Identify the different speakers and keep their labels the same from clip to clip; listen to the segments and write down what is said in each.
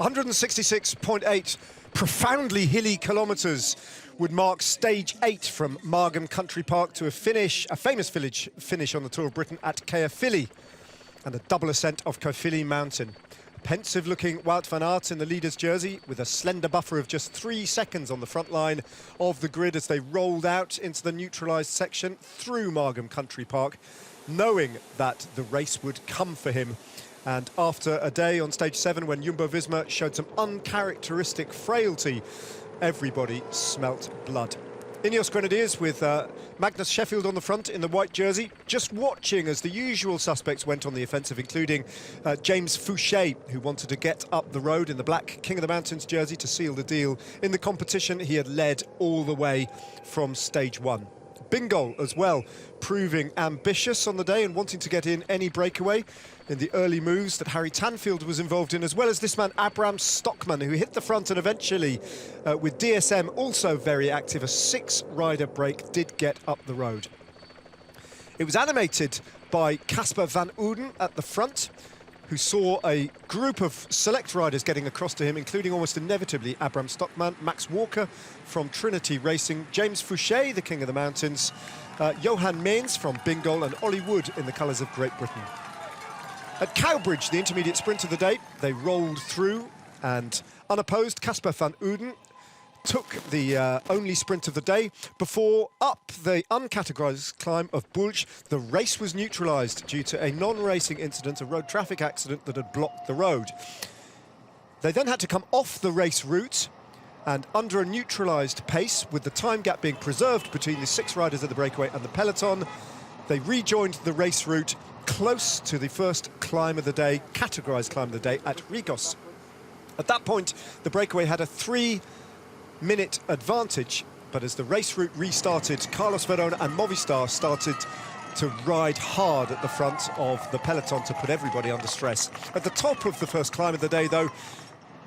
Speaker 1: 166.8 profoundly hilly kilometres would mark stage 8 from Margam Country Park to a famous finish on the Tour of Britain at Caerphilly, and a double ascent of Caerphilly mountain. Pensive-looking Wout van Aert in the leader's jersey, with a slender buffer of just 3 seconds on the front line of the grid as they rolled out into the neutralised section through Margam Country Park, knowing that the race would come for him. And after a day on stage 7 when Jumbo-Visma showed some uncharacteristic frailty, everybody smelt blood. Ineos Grenadiers with Magnus Sheffield on the front in the white jersey, just watching as the usual suspects went on the offensive, including James Fouché, who wanted to get up the road in the black King of the Mountains jersey to seal the deal. In the competition, he had led all the way from stage 1. Bingham as well, proving ambitious on the day and wanting to get in any breakaway in the early moves that Harry Tanfield was involved in, as well as this man Abraham Stockman, who hit the front, and eventually with DSM also very active, a 6-rider break did get up the road. It was animated by Casper van Ouden at the front, who saw a group of select riders getting across to him, including almost inevitably Abraham Stockman, Max Walker from Trinity Racing, James Fouché, the King of the Mountains, Johan Meens from Bingham, and Ollie Wood in the colours of Great Britain. At Cowbridge, the intermediate sprint of the day, they rolled through, and unopposed, Casper van Ouden took the only sprint of the day before, up the uncategorised climb of Bulch, the race was neutralised due to a non-racing incident, a road traffic accident that had blocked the road. They then had to come off the race route, and under a neutralised pace, with the time gap being preserved between the 6 riders of the breakaway and the peloton, they rejoined the race route close to the first climb of the day, categorised climb of the day, at Rigos. At that point, the breakaway had a 3-minute advantage, but as the race route restarted, Carlos Verona and Movistar started to ride hard at the front of the peloton to put everybody under stress. At the top of the first climb of the day, though,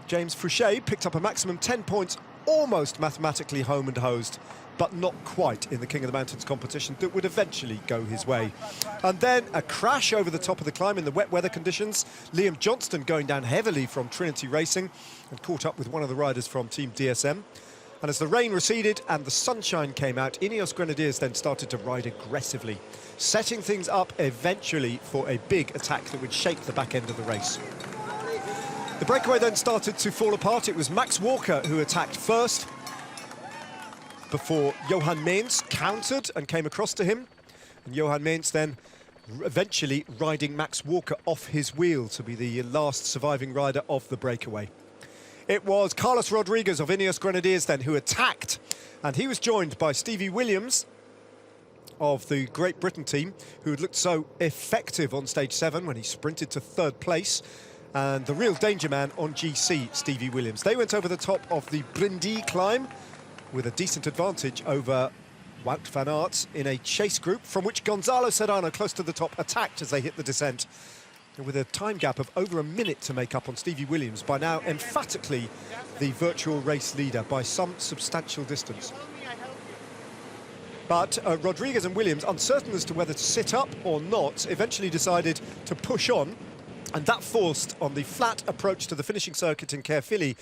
Speaker 1: James Fouché picked up a maximum 10 points, almost mathematically home and hosed, but not quite in the King of the Mountains competition that would eventually go his way. And then a crash over the top of the climb in the wet weather conditions. Liam Johnston going down heavily from Trinity Racing and caught up with one of the riders from Team DSM. And as the rain receded and the sunshine came out, Ineos Grenadiers then started to ride aggressively, setting things up eventually for a big attack that would shape the back end of the race. The breakaway then started to fall apart. It was Max Walker who attacked first, before Johan Meens countered and came across to him. And Johan Meens then eventually riding Max Walker off his wheel to be the last surviving rider of the breakaway. It was Carlos Rodriguez of Ineos Grenadiers then who attacked, and he was joined by Stevie Williams of the Great Britain team, who had looked so effective on stage 7 when he sprinted to 3rd place, and the real danger man on GC, Stevie Williams. They went over the top of the Brindy climb with a decent advantage over Wout van Aert in a chase group, from which Gonzalo Serrano, close to the top, attacked as they hit the descent. And with a time gap of over a minute to make up on Stevie Williams, by now emphatically the virtual race leader by some substantial distance. But Rodriguez and Williams, uncertain as to whether to sit up or not, eventually decided to push on, and that forced, on the flat approach to the finishing circuit in Caerphilly,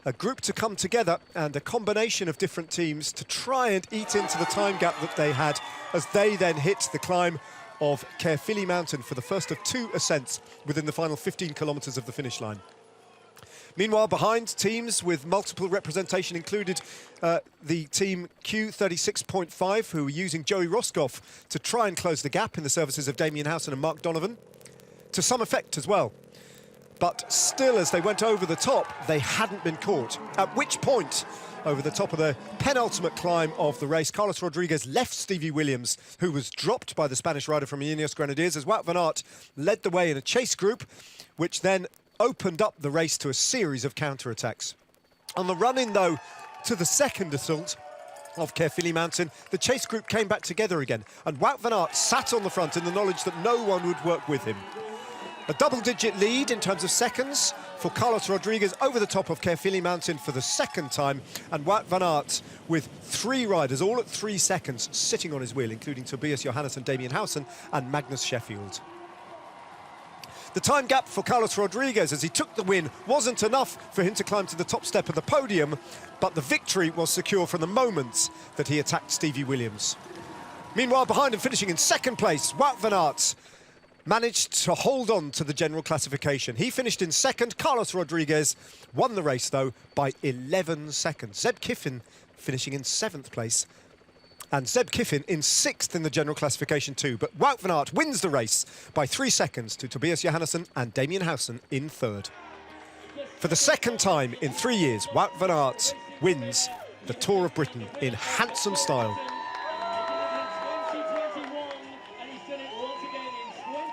Speaker 1: a group to come together and a combination of different teams to try and eat into the time gap that they had as they then hit the climb of Caerphilly Mountain for the first of 2 ascents within the final 15 kilometres of the finish line. Meanwhile, behind, teams with multiple representation included the team Q36.5, who were using Joey Roscoff to try and close the gap in the services of Damien Howson and Mark Donovan, to some effect as well. But still, as they went over the top, they hadn't been caught. At which point, over the top of the penultimate climb of the race, Carlos Rodriguez left Stevie Williams, who was dropped by the Spanish rider from Ineos Grenadiers, as Wout van Aert led the way in a chase group, which then opened up the race to a series of counter-attacks. On the run-in, though, to the second assault of Caerphilly Mountain, the chase group came back together again, and Wout van Aert sat on the front in the knowledge that no one would work with him. A double-digit lead in terms of seconds for Carlos Rodriguez over the top of Caerphilly Mountain for the second time, and Wout van Aert with 3 riders, all at 3 seconds, sitting on his wheel, including Tobias Johannes and Damien Howson and Magnus Sheffield. The time gap for Carlos Rodriguez as he took the win wasn't enough for him to climb to the top step of the podium, but the victory was secure from the moment that he attacked Stevie Williams. Meanwhile, behind him, finishing in second place, Wout van Aert managed to hold on to the general classification. He finished in second. Carlos Rodriguez won the race, though, by 11 seconds. Zeb Kiffin finishing in 7th place. And Zeb Kiffin in 6th in the general classification too. But Wout van Aert wins the race by 3 seconds to Tobias Johannesson and Damien Howson in 3rd. For the second time in 3 years, Wout van Aert wins the Tour of Britain in handsome style.